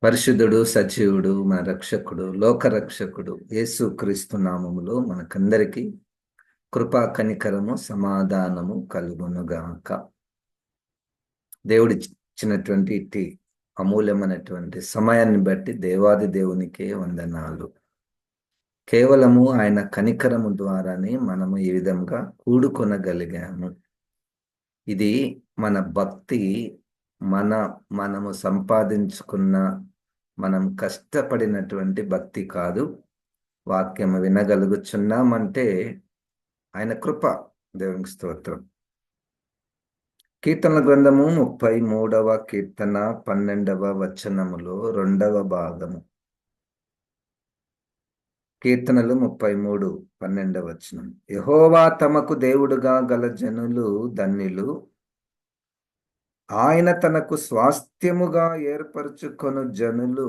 పరిశుద్ధుడు సజీవుడు మన రక్షకుడు లోకరక్షకుడు యేసుక్రీస్తు నామములో మనకందరికీ కృపా కనికరము సమాధానము కలుగునుగాక. దేవుడి ఇచ్చినటువంటి ఇట్టి అమూల్యమైనటువంటి సమయాన్ని బట్టి దేవాది దేవునికే వందనాలు. కేవలము ఆయన కనికరము ద్వారానే మనము ఈ విధంగా కూడుకొనగలిగాము. ఇది మన భక్తి, మనము సంపాదించుకున్న, మనం కష్టపడినటువంటి భక్తి కాదు. వాక్యము వినగలుగుచున్నామంటే ఆయన కృప. దేవునికి స్తోత్రం. కీర్తనల గ్రంథము 33వ కీర్తన 12వ వచనములో 2వ భాగము. కీర్తనలు 33, 12వ వచనం. యెహోవా తమకు దేవుడుగా గల జనులు ధన్యులు, ఆయన తనకు స్వాస్థ్యముగా ఏర్పరచుకొను జనులు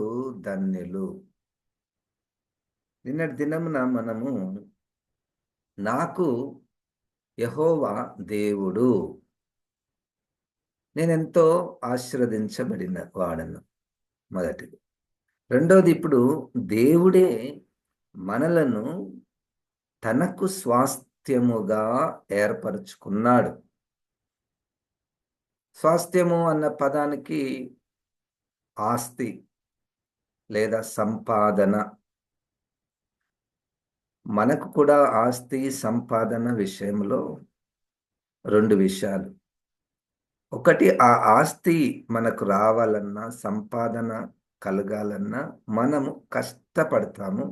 ధన్యులు. నిన్నటి దినమున మనము నాకు యెహోవా దేవుడు, నేనెంతో ఆశీర్వదించబడిన వాడను, మొదటిది. రెండోది, ఇప్పుడు దేవుడే మనలను తనకు స్వాస్థ్యముగా ఏర్పరచుకున్నాడు. స్వాస్థ్యము అన్న పదానికి ఆస్తి లేదా సంపాదన. మనకు కూడా ఆస్తి సంపాదన విషయంలో రెండు విషయాలు. ఒకటి, ఆ ఆస్తి మనకు రావాలన్నా, సంపాదన కలగాలన్నా మనము కష్టపడతాము.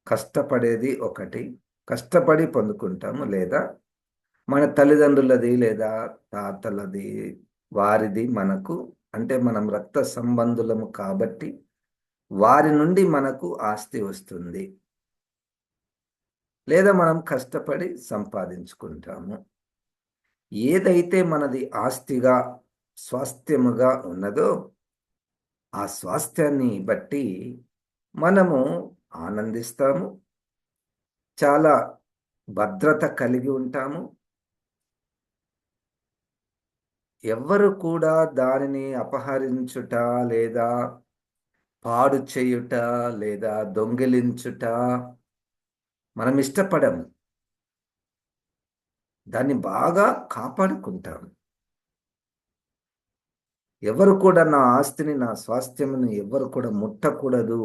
కష్టపడేది ఒకటి, కష్టపడి పొందుకుంటాము. లేదా మన తల్లిదండ్రులది లేదా తాతలది, వారిది మనకు, అంటే మనం రక్త సంబంధులము కాబట్టి వారి నుండి మనకు ఆస్తి వస్తుంది. లేదా మనం కష్టపడి సంపాదించుకుంటాము. ఏదైతే మనది ఆస్తిగా, స్వాస్థ్యముగా ఉన్నదో ఆ స్వాస్థ్యాన్ని బట్టి మనము ఆనందిస్తాము, చాలా భద్రత కలిగి ఉంటాము. ఎవ్వరు కూడా దానిని అపహరించుట లేదా పాడు చేయుట లేదా దొంగిలించుట మనం ఇష్టపడము. దాన్ని బాగా కాపాడుకుంటాము. ఎవరు కూడా నా ఆస్తిని, నా స్వాస్థ్యమును ఎవరు కూడా ముట్టకూడదు,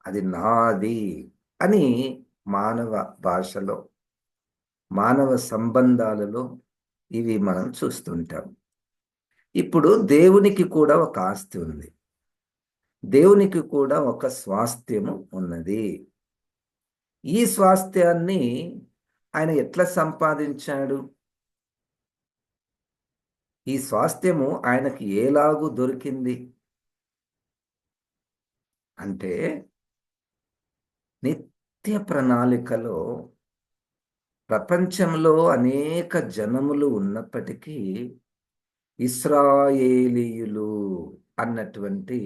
అది నాది అని మానవ భాషలో, మానవ సంబంధాలలో ఇవి మనం చూస్తుంటాం. ఇప్పుడు దేవునికి కూడా ఒక ఆస్తి ఉంది, దేవునికి కూడా ఒక స్వాస్థ్యము ఉన్నది. ఈ స్వాస్థ్యాన్ని ఆయన ఎట్లా సంపాదించాడు? ఈ స్వాస్థ్యము ఆయనకి ఎలాగూ దొరికింది అంటే, నిత్య ప్రణాళికలో ప్రపంచంలో అనేక జనములు ఉన్నప్పటికీ ఇశ్రాయేలీయులు అన్నటువంటి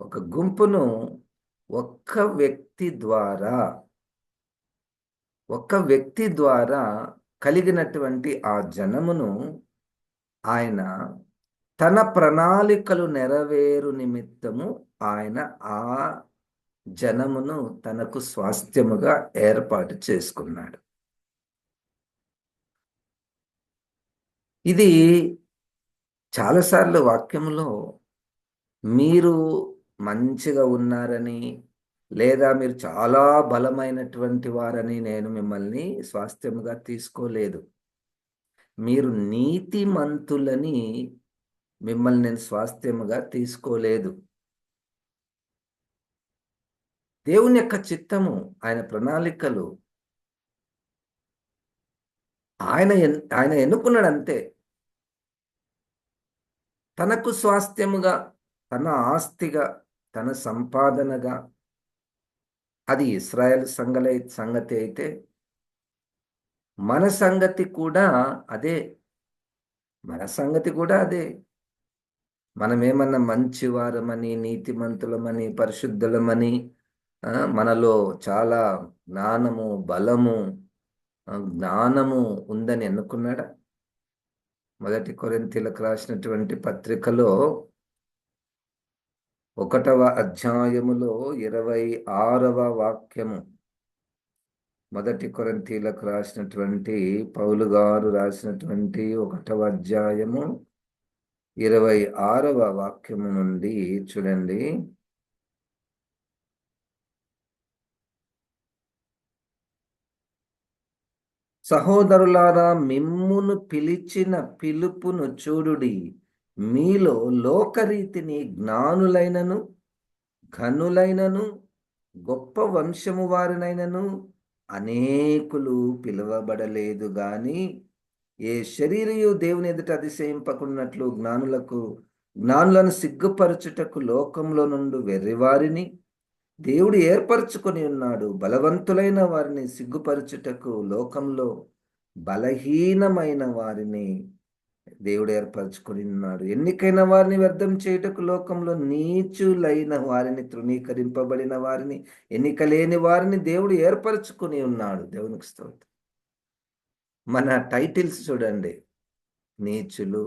ఒక గుంపును ఒక్క వ్యక్తి ద్వారా కలిగినటువంటి ఆ జనమును ఆయన తన ప్రణాళికలు నెరవేరు నిమిత్తము ఆయన ఆ జనమును తనకు స్వాస్థ్యముగా ఏర్పాటు చేసుకున్నాడు. ఇది చాలాసార్లు వాక్యంలో మీరు మంచిగా ఉన్నారని లేదా మీరు చాలా బలమైనటువంటి వారని నేను మిమ్మల్ని స్వాస్థ్యముగా తీసుకోలేదు. మీరు నీతిమంతులని మిమ్మల్ని నేను స్వాస్థ్యముగా తీసుకోలేదు. దేవుని యొక్క చిత్తము, ఆయన ప్రణాళికలు ఆయన ఎన్నుకున్నాడు అంతే. తనకు స్వాస్థ్యముగా, తన ఆస్తిగా, తన సంపాదనగా. అది ఇశ్రాయేల్ సంగతి అయితే మన సంగతి కూడా అదే. మనమేమన్నా మంచివారమని, నీతిమంతులమని, పరిశుద్ధులమని, మనలో చాలా జ్ఞానము ఉందని అనుకున్నాడా? మొదటి కొరింథీయులకు రాసినటువంటి పత్రికలో ఒకటవ అధ్యాయములో 26వ వాక్యము. మొదటి కొరింథీలకు రాసినటువంటి పౌలు గారు రాసినటువంటి 1వ అధ్యాయము 26వ వాక్యము నుండి చూడండి. సహోదరులారా, మిమ్మును పిలిచిన పిలుపును చూడుడి. మీలో లోకరీతిని జ్ఞానులైనను ఘనులైనను గొప్ప వంశము వారినైనను అనేకులు పిలువబడలేదు గాని, ఏ శరీరియు దేవుని ఎదుట అతిశయింపకున్నట్లు జ్ఞానులను సిగ్గుపరచుటకు లోకంలో నుండి వెర్రివారిని దేవుడు ఏర్పరచుకొని ఉన్నాడు. బలవంతులైన వారిని సిగ్గుపరచుటకు లోకంలో బలహీనమైన వారిని దేవుడు ఏర్పరచుకొని ఉన్నాడు. ఎన్నికైన వారిని వ్యర్థం చేయుటకు లోకంలో నీచులైన వారిని, తృణీకరింపబడిన వారిని, ఎన్నిక లేని వారిని దేవుడు ఏర్పరచుకొని ఉన్నాడు. దేవునికి స్తోత్రం. మన టైటిల్స్ చూడండి: నీచులు,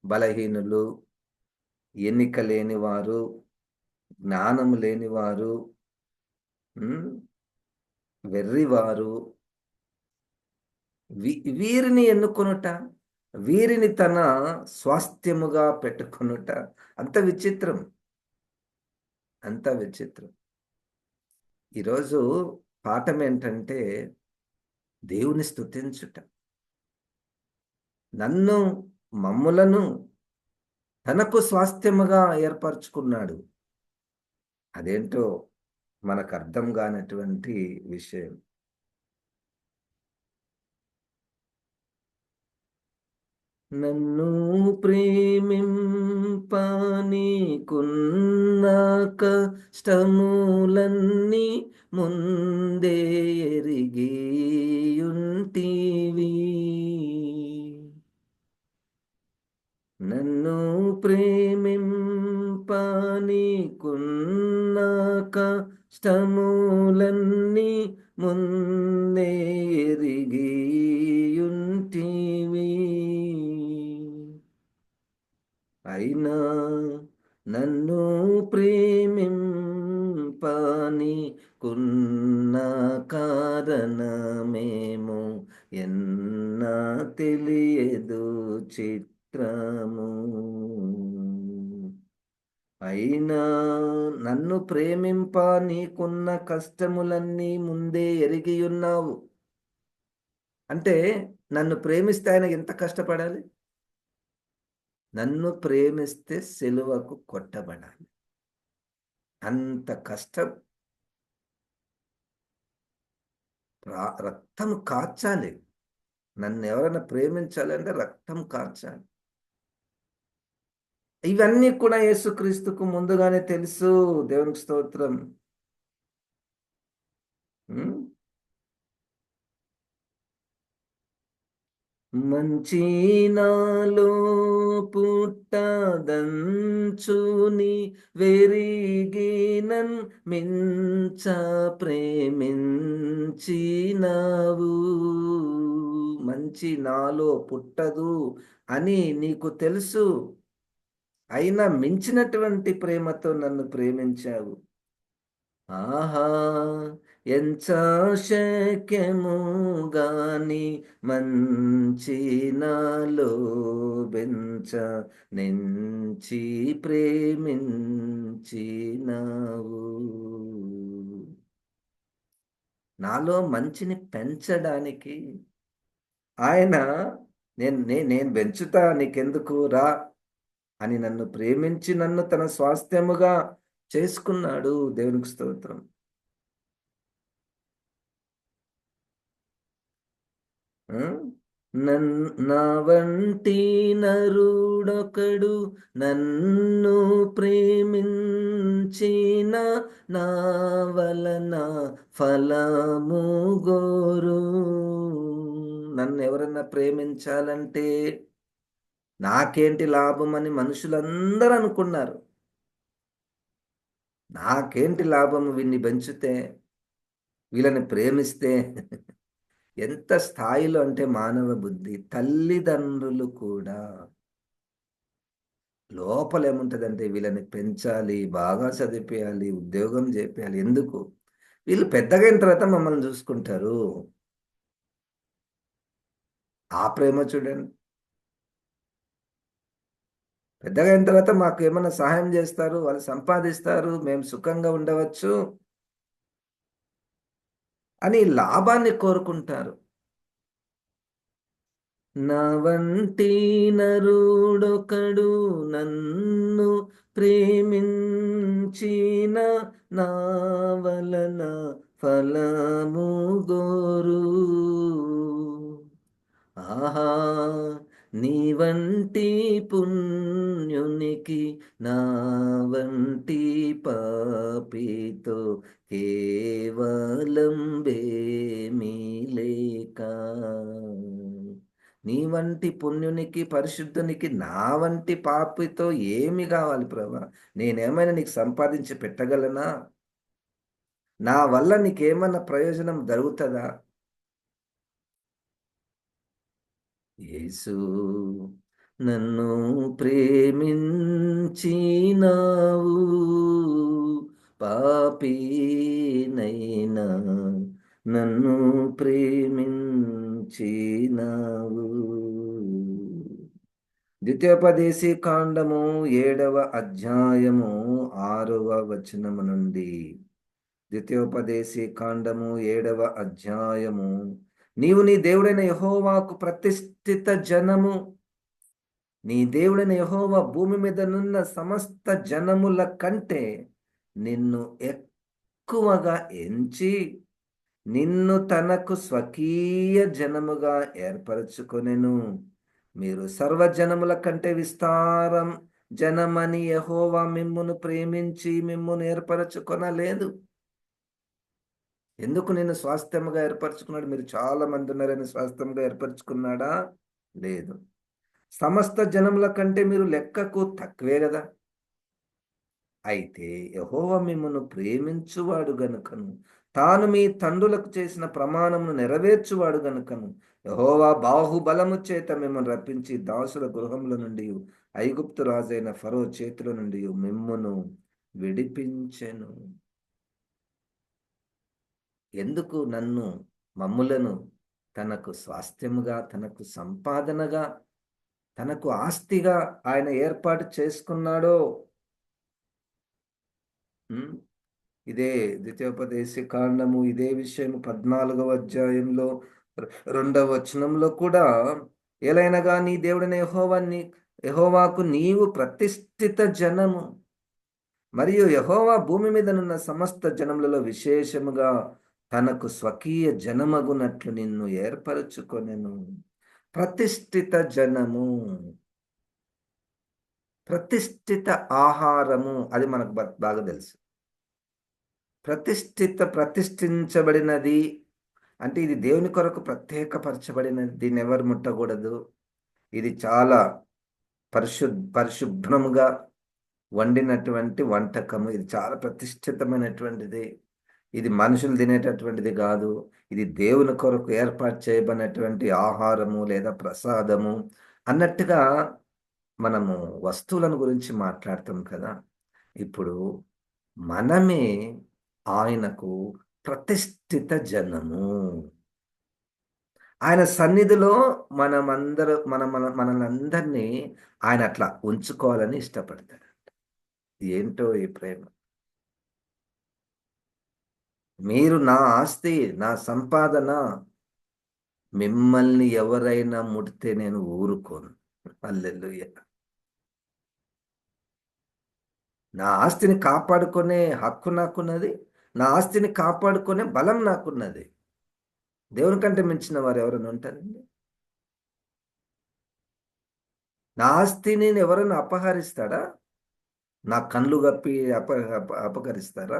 బలహీనులు, ఎన్నిక లేనివారు, జ్ఞానము లేనివారు, వెర్రివారు. వీరిని ఎన్నుకొనుట, వీరిని తన స్వాస్థ్యముగా పెట్టుకొనుట అంత విచిత్రం, అంత విచిత్రం. ఈరోజు పాఠం ఏంటంటే దేవుని స్తుతించుట. మమ్ములను తనకు స్వాస్థ్యముగా ఏర్పరచుకున్నాడు. అదేంటో మనకు అర్థం కానటువంటి విషయం. నన్ను ప్రేమింప నీకున్న కష్టములన్నీ ముందే ఎరిగియుంటివి. నన్ను ప్రేమింప నీకున్న కష్టములన్నీ ముందే ఎరిగియుంటివి. అయినా నన్ను ప్రేమింప నీకున్న కారణమేమో ఎన్న తెలియదు చిత్రము. అయినా నన్ను ప్రేమింప నీకున్న కష్టములన్నీ ముందే ఎరిగియున్నావు. అంటే నన్ను ప్రేమిస్తే ఆయన ఎంత కష్టపడాలి? నన్ను ప్రేమిస్తే సిలువకు కొట్టబడాలి. అంత కష్టం. రక్తం కార్చాలి. నన్ను ఎవరైనా ప్రేమించాలంటే రక్తం కార్చాలి. ఇవన్నీ కూడా యేసుక్రీస్తుకు ముందుగానే తెలుసు. దేవునికి స్తోత్రం. మంచి నాలో పుట్టదంచుని వెరిగినన్ మించ ప్రేమించినావు. మంచి నాలో పుట్టదు అని నీకు తెలుసు, అయినా మించినటువంటి ప్రేమతో నన్ను ప్రేమించావు. ఆహా, ఎంత శక్యము గాని మంచి నాలో బెంచ నెంచి ప్రేమించినావు. నాలో మంచిని పెంచడానికి ఆయన నేను పెంచుతా, నీకెందుకు రా అని నన్ను ప్రేమించి నన్ను తన స్వాస్థ్యముగా చేసుకున్నాడు. దేవునికి స్తోత్రం. నా వంటి నరుడొకడు నన్ను ప్రేమించిన నా వలన ఫలము గోరు. నన్ను ఎవరన్నా ప్రేమించాలంటే నాకేంటి లాభం అని మనుషులందరూ అనుకున్నారు. నాకేంటి లాభం వీన్ని పెంచితే, వీళ్ళని ప్రేమిస్తే? ఎంత స్థాయిలో అంటే మానవ బుద్ధి. తల్లిదండ్రులు కూడా లోపలేముంటదంటే వీళ్ళని పెంచాలి, బాగా చదివిపియాలి, ఉద్యోగం జేపియాలి. ఎందుకు? వీళ్ళు పెద్దగయిన తర్వాత మమ్మల్ని జూసుకుంటారు. ఆ ప్రేమ చూడండి. పెద్దగయిన తర్వాత మాకేమన్నా సహాయం జేస్తారు, వాళ్ళు సంపాదిస్తారు, మేము సుఖంగా ఉండవచ్చు అని లాభాన్ని కోరుకుంటారు. నా వంటి నరుడొకడు నన్ను ప్రేమించిన నా వలన ఫలము గోరు. ఆహా! నీ వంటి పుణ్యునికి నా వంటి పాపితో కేవలం బేమీ లేక. నీ వంటి పుణ్యునికి, పరిశుద్ధునికి నా వంటి పాపితో ఏమి గావాలి ప్రభా? నేనేమైనా నీకు సంపాదించి పెట్టగలనా? నా వల్ల నీకేమన్నా ప్రయోజనం జరుగుతదా? యేసు నన్ను ప్రేమించినావు, పాపినైనా నన్ను ప్రేమించినావు. ద్వితీయోపదేశి కాండము 7వ అధ్యాయము 6వ వచనము నుండి. ద్వితీయోపదేశి కాండము 7వ అధ్యాయము. నీవు నీ దేవుడైన యెహోవాకు ప్రతిష్ఠిత జనము. నీ దేవుడైన యెహోవా భూమి మీదనున్న సమస్త జనముల కంటే నిన్ను ఎక్కువగా ఎంచి, నిన్ను తనకు స్వకీయ జనముగా ఏర్పరచుకొనెను. మీరు సర్వజనముల కంటే విస్తారం జనమని యెహోవా మిమ్మును ప్రేమించి మిమ్మును ఏర్పరచుకొనలేదు. ఎందుకు నిన్ను స్వాస్థ్యముగా ఏర్పరచుకున్నాడు? మీరు చాలా మంది ఉన్నారని స్వాస్థ్యముగా ఏర్పరచుకున్నాడా? లేదు. సమస్త జనముల కంటే మీరు లెక్కకు తక్కువే గదా! అయితే యెహోవా మిమ్మును ప్రేమించువాడు గనుకను, తాను మీ తండ్రులకు చేసిన ప్రమాణమును నెరవేర్చువాడు గనుకను, యెహోవా బాహుబలము చేత మిమ్మల్ని రప్పించి దాసుల గృహముల నుండియు, ఐగుప్తు రాజైన ఫరో చేతిలో నుండియు మిమ్మును విడిపించెను. ఎందుకు నన్ను, మమ్ములను తనకు స్వాస్థ్యముగా, తనకు సంపాదనగా, తనకు ఆస్తిగా ఆయన ఏర్పాటు చేసుకున్నాడో. హ్మ్. ఇదే ద్వితీయోపదేశ కాండము ఇదే విషయం 14వ అధ్యాయంలో 2వ వచనంలో కూడా, "ఏలైనగా నీ దేవుడైన యెహోవాకు నీవు ప్రతిష్ఠిత జనము, మరియు యెహోవా భూమి మీదనున్న సమస్త జనములలో విశేషముగా తనకు స్వకీయ జనమగునట్లు నిన్ను ఏర్పరచుకొనెను." ప్రతిష్ఠిత జనము, ప్రతిష్ఠిత ఆహారము అది మనకు బాగా తెలుసు. ప్రతిష్ఠించబడినది అంటే ఇది దేవుని కొరకు ప్రత్యేకపరచబడినది. దీన్నెవరు ముట్టకూడదు. ఇది చాలా పరిశుభ్రముగా వండినటువంటి వంటకము. ఇది చాలా ప్రతిష్ఠితమైనటువంటిది. ఇది మనుషులు తినేటటువంటిది గాదు. ఇది దేవుని కొరకు ఏర్పాటు చేయబడినటువంటి ఆహారము లేదా ప్రసాదము అన్నట్టుగా మనము వస్తువులను గురించి మాట్లాడుతాం కదా! ఇప్పుడు మనమే ఆయనకు ప్రతిష్ఠిత జనము. ఆయన సన్నిధిలో మనల్నందరినీ ఆయన అట్లా ఉంచుకోవాలని ఇష్టపడతాడు. ఏంటో ఈ ప్రేమ! మీరు నా ఆస్తి, నా సంపాదన, మిమ్మల్ని ఎవరైనా ముడితే నేను ఊరుకోను. హల్లెలూయా! నా ఆస్తిని కాపాడుకునే హక్కు నాకున్నది. నా ఆస్తిని కాపాడుకునే బలం నాకున్నది. దేవుని కంటే మించిన వారు ఎవరైనా ఉంటారండి? నా ఆస్తిని ఎవరైనా అపహరిస్తాడా? నా కళ్ళు గప్పి అపహరిస్తారా?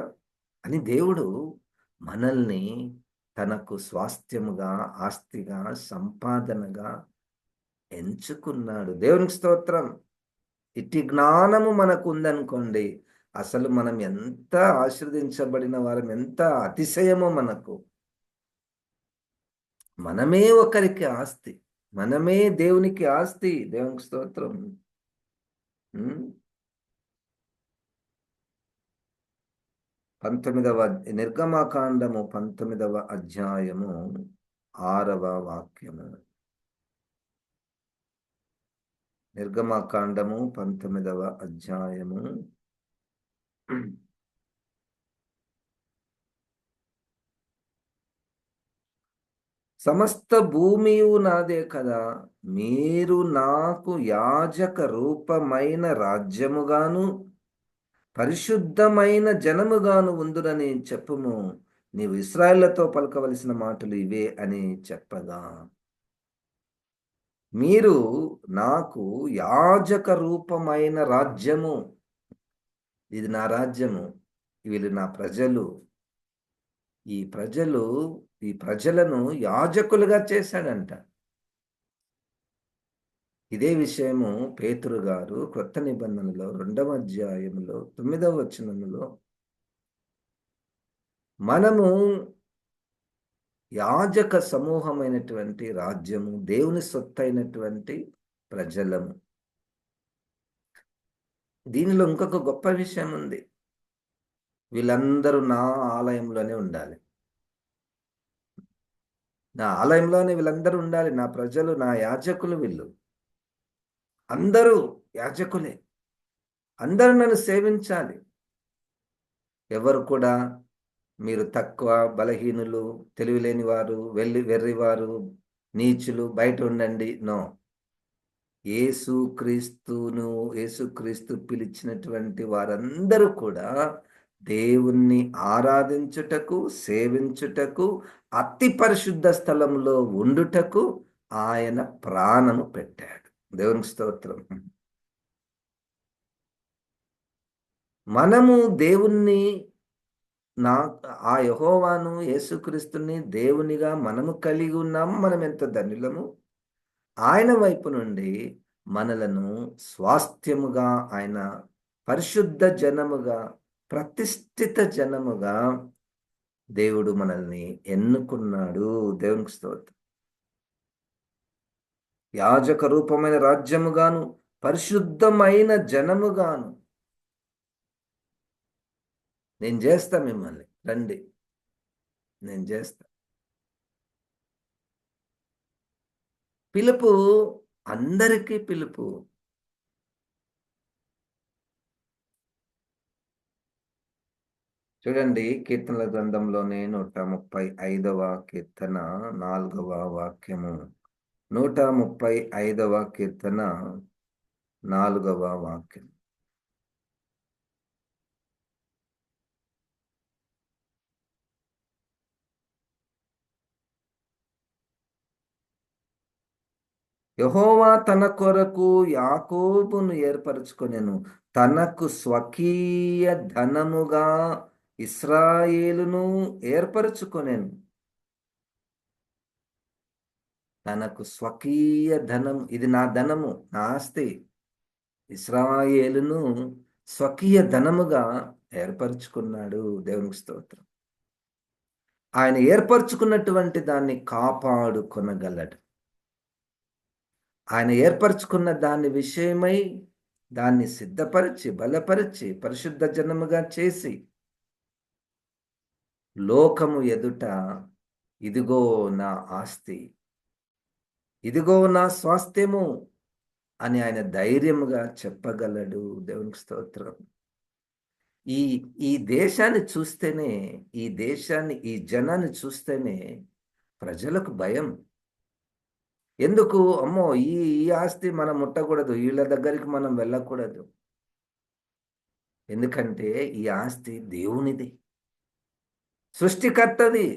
అని దేవుడు మనల్ని తనకు స్వాస్థ్యముగా, ఆస్తిగా, సంపాదనగా ఎంచుకున్నాడు. దేవునికి స్తోత్రం. ఇట్టి జ్ఞానము మనకుందనుకోండి, అసలు మనం ఎంత ఆశీర్వదించబడిన వారం, ఎంత అతిశయమో మనకు. మనమే ఒకరికి ఆస్తి. మనమే దేవునికి ఆస్తి. దేవునికి స్తోత్రం. ఉమ్, 19వ నిర్గమకాండము 19వ అధ్యాయము 6వ వాక్యము. నిర్గమకాండము 19వ అధ్యాయము. సమస్త భూమియు నాదే కదా, మీరు నాకు యాజక రూపమైన రాజ్యముగాను పరిశుద్ధమైన జనముగాను ఉందురని చెప్పుము. నీవు ఇశ్రాయేలుతో పలకవలసిన మాటలు ఇవే అని చెప్పగా, మీరు నాకు యాజక రూపమైన రాజ్యము, ఇది నా రాజ్యము, వీళ్ళు నా ప్రజలు, ఈ ప్రజలను యాజకులుగా చేశాడంట. ఇదే విషయము పేతురు గారు క్రొత్త నిబంధనలో 2వ అధ్యాయములో 9వ వచనములో, మనము యాజక సమూహమైనటువంటి రాజ్యము, దేవుని సొత్తైనటువంటి ప్రజలము. దీనిలో ఇంకొక గొప్ప విషయం ఉంది. వీళ్ళందరూ నా ఆలయంలోనే ఉండాలి. నా ఆలయంలోనే వీళ్ళందరూ ఉండాలి. నా ప్రజలు, నా యాజకులు వీళ్ళు. అందరూ యాజకులే. అందరూ నన్ను సేవించాలి. ఎవరు కూడా మీరు తక్కువ, బలహీనులు, తెలివిలేని వారు, వెర్రివారు, నీచులు, బయట ఉండండి. నో. యేసుక్రీస్తు పిలిచినటువంటి వారందరూ కూడా దేవుణ్ణి ఆరాధించుటకు, సేవించుటకు, అతి పరిశుద్ధ స్థలంలో ఉండుటకు ఆయన ప్రాణము పెట్టాడు. దేవునికి స్తోత్రం. మనము దేవుణ్ణి, ఆ యెహోవాను, యేసుక్రీస్తుని దేవునిగా మనము కలిగి ఉన్నాము. మనం ఎంత ధన్యులము. ఆయన వైపు నుండి మనలను స్వాస్థ్యముగా, ఆయన పరిశుద్ధ జనముగా, ప్రతిష్ఠిత జనముగా దేవుడు మనల్ని ఎన్నుకున్నాడు. దేవునికి స్తోత్రం. యాజక రూపమైన రాజ్యముగాను, పరిశుద్ధమైన జనముగాను నేను చేస్తా. మిమ్మల్ని రండి, నేను చేస్తా. పిలుపు అందరికీ పిలుపు. చూడండి, కీర్తనల గ్రంథంలోనే 135వ కీర్తన 4వ వాక్యము. 135వ కీర్తన 4వ వాక్యం. యెహోవా తన కొరకు యాకోబును ఏర్పరచుకొనెను, తనకు స్వకీయ ధనముగా ఇశ్రాయేలును ఏర్పరచుకొనెను. తనకు స్వకీయ ధనం, ఇది నా ధనము, నా ఆస్తి. ఇశ్రాయేలును స్వకీయ ధనముగా ఏర్పరచుకున్నాడు. దేవునికి స్తోత్రం. ఆయన ఏర్పరచుకున్నటువంటి దాన్ని కాపాడుకొనగలడు. ఆయన ఏర్పరచుకున్న దాని విషయమై దాన్ని సిద్ధపరిచి, బలపరిచి, పరిశుద్ధ జనముగా చేసి, లోకము ఎదుట ఇదిగో నా ఆస్తి, ఇదిగో నా స్వాస్థ్యము అని ఆయన ధైర్యముగా చెప్పగలడు. దేవునికి స్తోత్రం. ఈ దేశాన్ని చూస్తేనే, ఈ జనాన్ని చూస్తేనే ప్రజలకు భయం. ఎందుకు? అమ్మో, ఈ ఆస్తి మనం ముట్టకూడదు, వీళ్ళ దగ్గరికి మనం వెళ్ళకూడదు. ఎందుకంటే ఈ ఆస్తి దేవునిది, సృష్టికర్తది.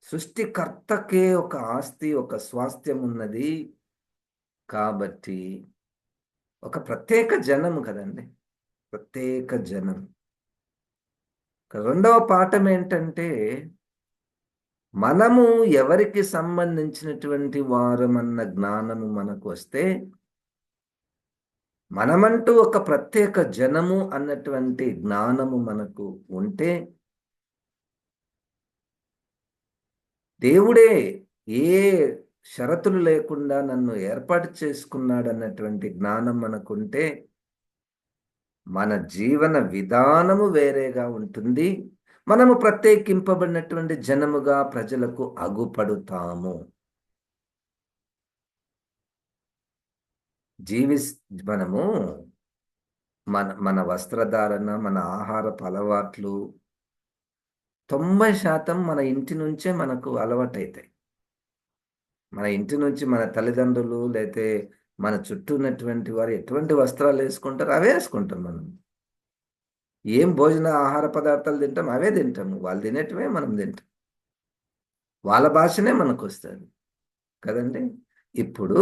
సృష్టికర్తకే ఒక ఆస్తి, ఒక స్వాస్థ్యం ఉన్నది. కాబట్టి ఒక ప్రత్యేక జనము కదండి, ప్రత్యేక జనం. రెండవ పాఠం ఏంటంటే, మనము ఎవరికి సంబంధించినటువంటి వారమన్న జ్ఞానము మనకు వస్తే, మనమంటూ ఒక ప్రత్యేక జనము అన్నటువంటి జ్ఞానము మనకు ఉంటే, దేవుడే ఏ షరతులు లేకుండా నన్ను ఏర్పాటు చేసుకున్నాడన్నటువంటి జ్ఞానం మనకుంటే మన జీవన విధానము వేరేగా ఉంటుంది. మనము ప్రత్యేకింపబడినటువంటి జనముగా ప్రజలకు అగుపడుతాము. జీవిస్ మనము మన మన వస్త్రధారణ, మన ఆహారపు అలవాట్లు 90% మన ఇంటి నుంచే మనకు అలవాటైతాయి. మన ఇంటి నుంచి మన తల్లిదండ్రులు లేతే మన చుట్టూ ఉన్నటువంటి వారు ఎటువంటి వస్త్రాలు వేసుకుంటారో అవే వేసుకుంటాం మనం. ఏం భోజన ఆహార పదార్థాలు తింటాం అవే తింటాము. వాళ్ళు తినేటివే మనం తింటాం. వాళ్ళ భాషనే మనకొస్తది కదండీ! ఇప్పుడు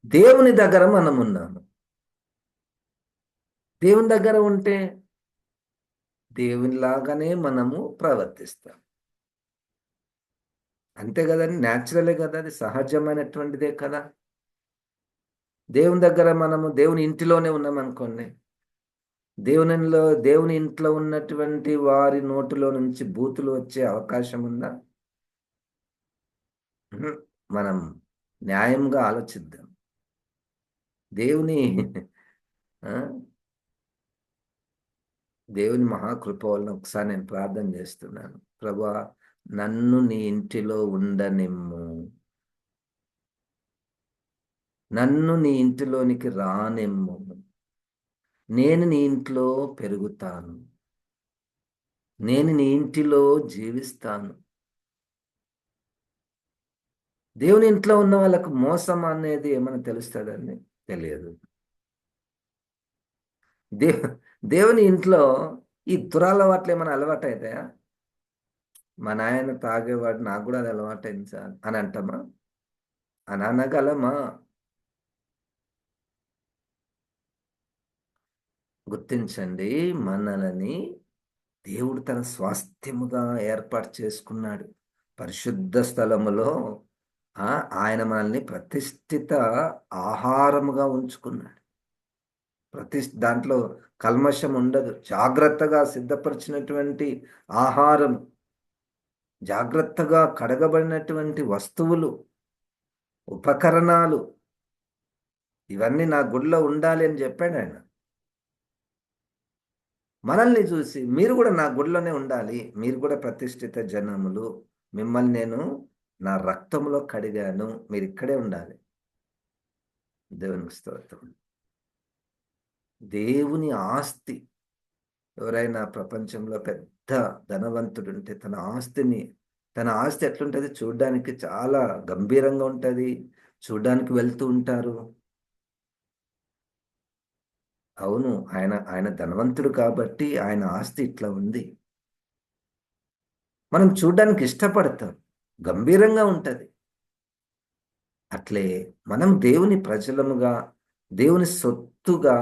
దేవుని దగ్గర మనమున్నాము. దేవుని దగ్గర ఉంటే దేవునిలాగానే మనము ప్రవర్తిస్తాం. అంతే గదండీ! నేచురలే గదా! అది సహజమైనటువంటిదే కదా! దేవుని దగ్గర మనము దేవుని ఇంటిలోనే ఉన్నామనుకోండి. దేవుని ఇంట్లో ఉన్నటువంటి వారి నోటిలో నుంచి బూతులు వచ్చే అవకాశం ఉందా? హుహు. మనం న్యాయంగా ఆలోచిద్దాం. దేవుని ఆ! దేవుని మహాకృప వలన ఒకసారి నేను ప్రార్థన చేస్తున్నాను. ప్రభువా! నన్ను నీ ఇంటిలో ఉండనిమ్ము. నన్ను నీ ఇంటిలోనికి రానిమ్ము. నేను నీ ఇంట్లో పెరుగుతాను. నేను నీ ఇంటిలో జీవిస్తాను. దేవుని ఇంట్లో ఉన్న వాళ్ళకు మోసం అనేది ఏమన్నా తెలుస్తదండి? తెలియదు. దే దేవుని ఇంట్లో ఈ దురలవాట్లు ఏమైనా అలవాటయితాయా? మా నాయన తాగేవాడు నాకు గూడా అది అలవాటయింది సార్ అని అంటామా? అని అనగలమా? గుర్తించండి మనలని దేవుడు తన స్వాస్థ్యముగా ఏర్పాటు చేసుకున్నాడు. పరిశుద్ధ స్థలములో ఆ! ఆయన మనల్ని ప్రతిష్ఠిత ఆహారముగా ఉంచుకున్నాడు. దాంట్లో కల్మషం ఉండదు. జాగ్రత్తగా సిద్ధపరిచినటువంటి ఆహారం, జాగ్రత్తగా కడగబడినటువంటి వస్తువులు, ఉపకరణాలు ఇవన్నీ నా గుడిలో ఉండాలి అని జెప్పాడాయన. మనల్ని చూసి మీరు గూడా నా గుడిలోనే ఉండాలి. మీరు కూడా ప్రతిష్ఠిత జనములు. మిమ్మల్ని నేను నా రక్తంలో కడిగాను. మీరిక్కడే ఉండాలి. దేవునికి స్తోత్రం. దేవుని ఆస్తి ఎవరైనా ప్రపంచంలో పెద్ద ధనవంతుడుంటే తన ఆస్తి ఎట్లుంటది? చూడ్డానికి చాలా గంభీరంగా ఉంటది. చూడ్డానికి వెళ్తూ ఉంటారు. అవును. ఆయన ధనవంతుడు కాబట్టి ఆయన ఆస్తి ఇట్లా ఉంది. మనం చూడ్డానికి ఇష్టపడతాం. గంభీరంగా ఉంటది. అట్లే మనం దేవుని ప్రజలముగా, దేవుని సొత్తుగా,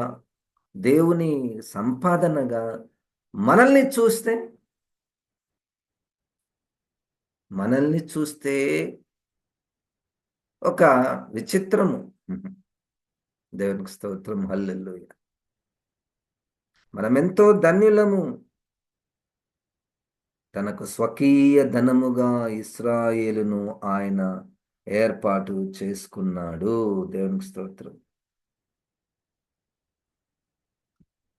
దేవుని సంపాదనగా మనల్ని చూస్తే మనల్ని చూస్తే ఒక విచిత్రము. దేవునికి స్తోత్రం. హల్లెలూయా! మనమెంతో ధన్యులము. తనకు స్వకీయ ధనముగా ఇశ్రాయేలును ఆయన ఏర్పాటు చేసుకున్నాడు. దేవునికి స్తోత్రం.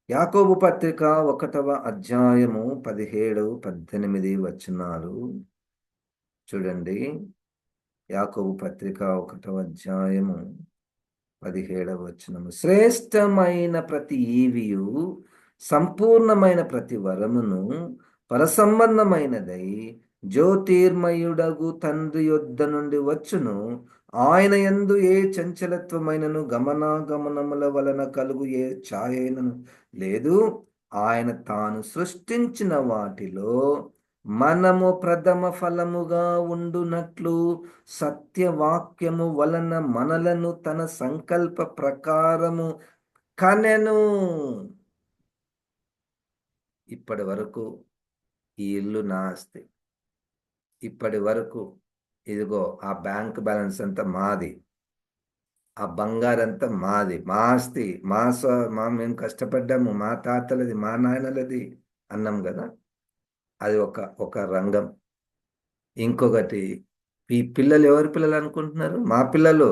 యాకోబు పత్రిక 1వ అధ్యాయము 17, 18 వచనాలు చూడండి. యాకోబు పత్రిక 1వ అధ్యాయము 17వ వచనము. శ్రేష్టమైన ప్రతి ఈవియు సంపూర్ణమైన ప్రతి వరమును పరసంబంధమైనదై జ్యోతిర్మయుడగు తండ్రి యొద్ద నుండి వచ్చును. ఆయన యందు ఏ చంచలత్వమైనను గమనాగమనముల వలన కలుగు ఏ ఛాయైనను లేదు. ఆయన తాను సృష్టించిన వాటిలో మనము ప్రథమ ఫలముగా ఉండునట్లు సత్యవాక్యము వలన మనలను తన సంకల్ప ప్రకారము కనెను. ఇప్పటి వరకు ఈ ఇల్లు నా ఆస్తి. ఇప్పటి వరకు ఇదిగో ఆ బ్యాంక్ బ్యాలెన్స్ అంతా మాది. ఆ బంగారంతా మాది. మా ఆస్తి. మేము కష్టపడ్డాము. మా తాతలది, మా నాయనలది అన్నాం గదా! అది ఒక రంగం. ఇంకొకటి ఈ పిల్లలు ఎవరి పిల్లలు అనుకుంటున్నారు? మా పిల్లలు.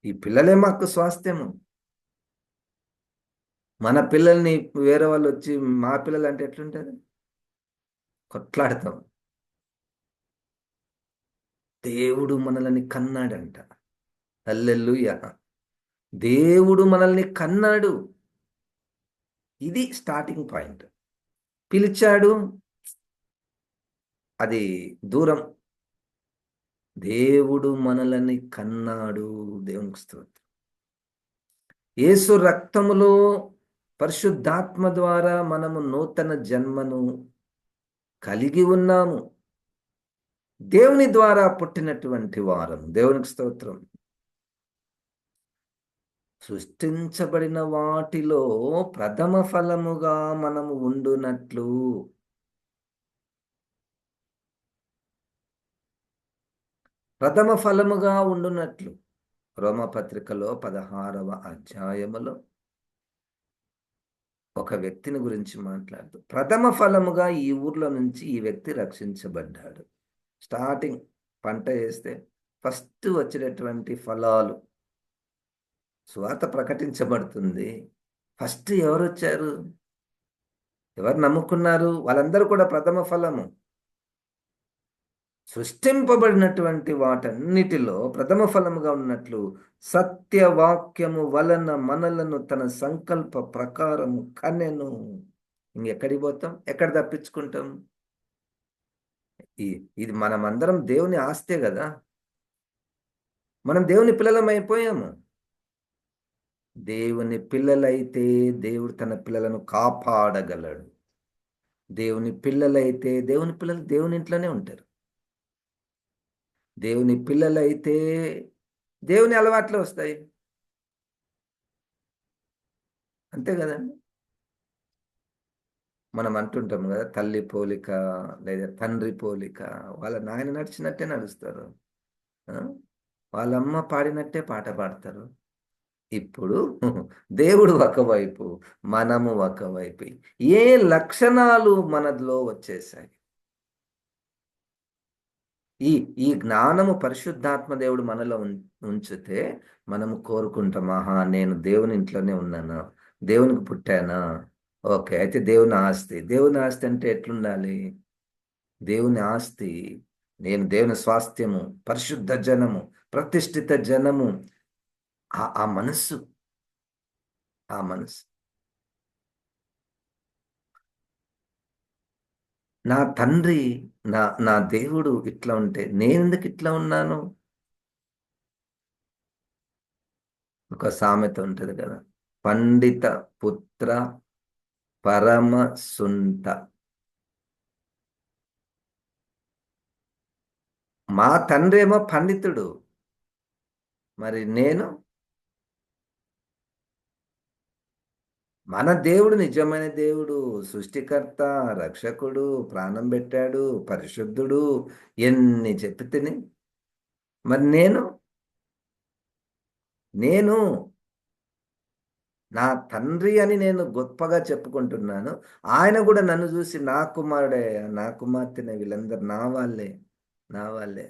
ఈ పిల్లలే మాకు స్వాస్థ్యము. మన పిల్లల్ని వేరే వాళ్ళు వచ్చి మా పిల్లలు అంటే ఎట్లుంటది? కొట్లాడతాం. దేవుడు మనల్ని కన్నాడంట. హల్లెలూయా. దేవుడు మనల్ని కన్నాడు. ఇది స్టార్టింగ్ పాయింట్. పిలిచాడు, అది దూరం. దేవుడు మనల్ని కన్నాడు. దేవునికి స్తోత్రం. యేసు రక్తములో పరిశుద్ధాత్మ ద్వారా మనము నూతన జన్మను కలిగి ఉన్నాము. దేవుని ద్వారా పుట్టినటువంటి వారం. దేవునికి స్తోత్రం. సృష్టించబడిన వాటిలో ప్రథమ ఫలముగా మనము ఉండునట్లు. ప్రథమ ఫలముగా ఉండునట్లు. రోమపత్రికలో 16వ అధ్యాయములో ఒక వ్యక్తిని గురించి మాట్లాడుతూ ప్రథమ ఫలముగా ఈ ఊర్లో నుంచి ఈ వ్యక్తి రక్షించబడ్డాడు. స్టార్టింగ్ పంట వేస్తే ఫస్ట్ వచ్చేటటువంటి ఫలాలు, సువార్త ప్రకటించబడుతుంది. ఫస్ట్ ఎవరు వచ్చారు? ఎవరు నమ్ముకున్నారు? వాళ్ళందరూ కూడా ప్రథమ ఫలము. సృష్టింపబడినటువంటి వాటన్నిటిలో ప్రథమ ఫలముగా ఉన్నట్లు సత్యవాక్యము వలన మనలను తన సంకల్ప ప్రకారము కనెను. ఇంకెక్కడికి పోతాం? ఎక్కడ తప్పించుకుంటాం? ఇది మనమందరం దేవుని ఆస్తే కదా. మనం దేవుని పిల్లలం అయిపోయాము. దేవుని పిల్లలైతే దేవుడు తన పిల్లలను కాపాడగలడు. దేవుని పిల్లలైతే దేవుని పిల్లలు దేవుని ఇంట్లోనే ఉంటారు. దేవుని పిల్లలైతే దేవుని అలవాట్లు వస్తాయి. అంతే కదండి. మనం అంటుంటాం కదా, తల్లి పోలిక లేదా తండ్రి పోలిక. వాళ్ళ నాయన నడిచినట్టే నడుస్తారు. ఆ? వాళ్ళమ్మ పాడినట్టే పాట పాడతారు. ఇప్పుడు దేవుడు ఒకవైపు, మనము ఒకవైపు. ఏ లక్షణాలు మనలో వచ్చేసాయి? ఈ ఈ జ్ఞానము పరిశుద్ధాత్మ దేవుడు మనలో ఉంచితే మనము కోరుకుంటాం, ఆహా నేను దేవుని ఇంట్లోనే ఉన్నాను, దేవునికి పుట్టానా, ఓకే అయితే దేవుని ఆస్తి. దేవుని ఆస్తి అంటే ఎట్లుండాలి? దేవుని ఆస్తి, నేను దేవుని స్వాస్థ్యము, పరిశుద్ధ జనము, ప్రతిష్ఠిత జనము. ఆ మనస్సు, ఆ మనస్సు. నా తండ్రి, నా నా దేవుడు ఇట్లా ఉంటే నేనెందుకు ఇట్లా ఉన్నాను? ఒక సామెత ఉంటది కదా, పండిత పుత్ర పరమ సుంత. మా తండ్రి ఏమో పండితుడు, మరి నేను? మన దేవుడు నిజమైన దేవుడు, సృష్టికర్త, రక్షకుడు, ప్రాణం పెట్టాడు, పరిశుద్ధుడు, ఎన్ని చెప్తిని. మరి నేను నా తండ్రి అని నేను గొప్పగా చెప్పుకుంటున్నాను. ఆయన కూడా నన్ను చూసి నా కుమారుడే, నా కుమార్తెనే, వీళ్ళందరూ నా వాళ్ళే, నా వాళ్ళే.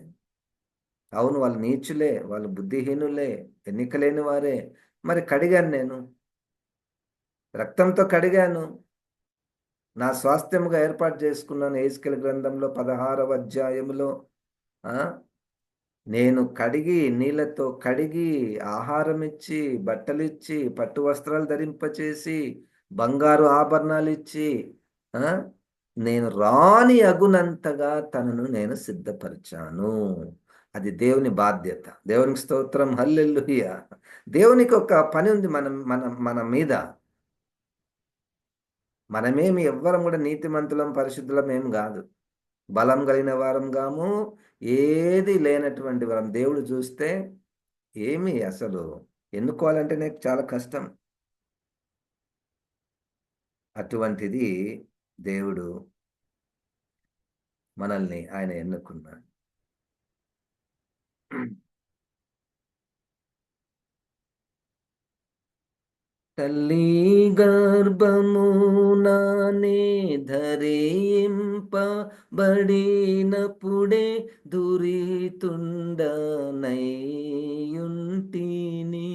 అవును, వాళ్ళు నీచులే, వాళ్ళు బుద్ధిహీనులే, ఎన్నిక లేని వారే. మరి కడిగాను నేను, రక్తంతో కడిగాను, నా స్వాస్థ్యముగా ఏర్పాటు చేసుకున్నాను. యెహెజ్కేలు గ్రంథంలో 16వ అధ్యాయములో ఆ నేను కడిగి, నీళ్ళతో కడిగి, ఆహారం ఇచ్చి, బట్టలిచ్చి, పట్టు వస్త్రాలు ధరింపచేసి, బంగారు ఆభరణాలు ఇచ్చి, ఆ నేను రాని అగునంతగా తనను నేను సిద్ధపరిచాను. అది దేవుని బాధ్యత. దేవునికి స్తోత్రం, హల్లెలూయా. దేవునికి ఒక పని ఉంది మన మన మన మీద. మనమేమి ఎవ్వరం కూడా నీతిమంతులం, పరిశుద్ధులం ఏం కాదు. బలం కలిగిన వారం గాము, ఏది లేనటువంటి వారం. దేవుడు చూస్తే ఏమి అసలు ఎన్నుకోవాలంటే నాకు చాలా కష్టం. అటువంటిది దేవుడు మనల్ని ఆయన ఎన్నుకున్నాడు. తల్లి గర్భమునానే ధరింప రూపింపబడినప్పుడే దురితుండనైయుంటిని.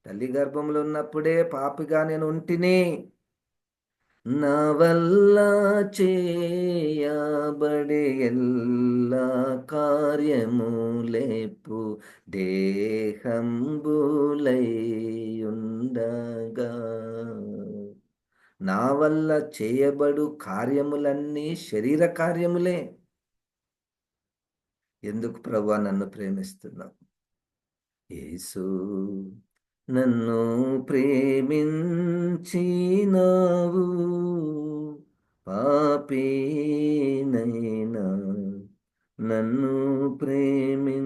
తల్లి గర్భంలో ఉన్నప్పుడే పాపిగా నేను ఉంటిని. నా వల్ల చేయబడే ఎల్లా కార్యములేపు దేహంబులై ఉండగా, నా వల్ల చేయబడు కార్యములన్నీ శరీర కార్యములే. ఎందుకు ప్రభువా నన్ను ప్రేమిస్తున్నావు? యేసు నన్ను ప్రేమించినావు, పాపినైనా నన్ను ప్రేమించినావు.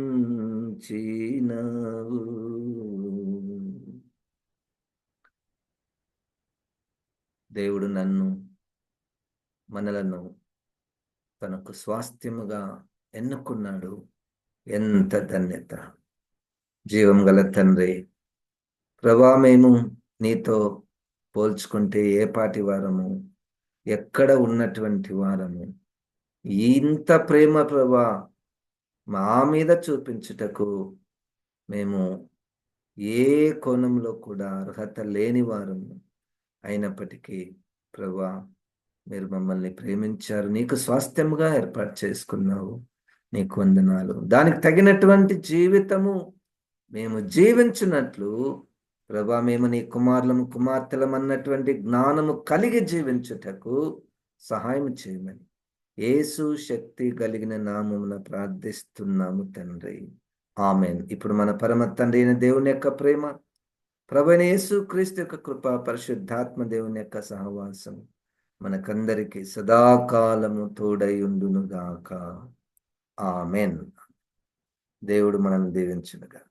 దేవుడు మనలను తనకు స్వాస్థ్యముగా ఎన్నుకున్నాడు. ఎంత ధన్యత! జీవం గల తండ్రి, ప్రభా, మేము నీతో పోల్చుకుంటే ఏ పాటి వారము, ఎక్కడ ఉన్నటువంటి వారము. ఇంత ప్రేమ ప్రభా మా మీద చూపించుటకు మేము ఏ కోణంలో కూడా అర్హత లేని వారము. అయినప్పటికీ ప్రభా, మీరు మమ్మల్ని ప్రేమించారు, నీకు స్వాస్థ్యముగా ఏర్పాటు చేసుకున్నావు. నీకు వందనాలు. దానికి తగినటువంటి జీవితము మేము జీవించినట్లు ప్రభా, మేము నీ కుమారులము కుమార్తెలం అన్నటువంటి జ్ఞానము కలిగి జీవించుటకు సహాయం చేయమని యేసు శక్తి కలిగిన నామమున ప్రార్థిస్తున్నాము తండ్రి. ఆమెన్. ఇప్పుడు మన పరమ తండ్రి అయిన దేవుని యొక్క ప్రేమ, ప్రభువైన యేసు క్రీస్తు యొక్క కృప, పరిశుద్ధాత్మ దేవుని యొక్క సహవాసం మనకందరికీ సదాకాలము తోడై ఉండునుగాక. ఆమెన్. దేవుడు మనల్ని దీవించునుగాక.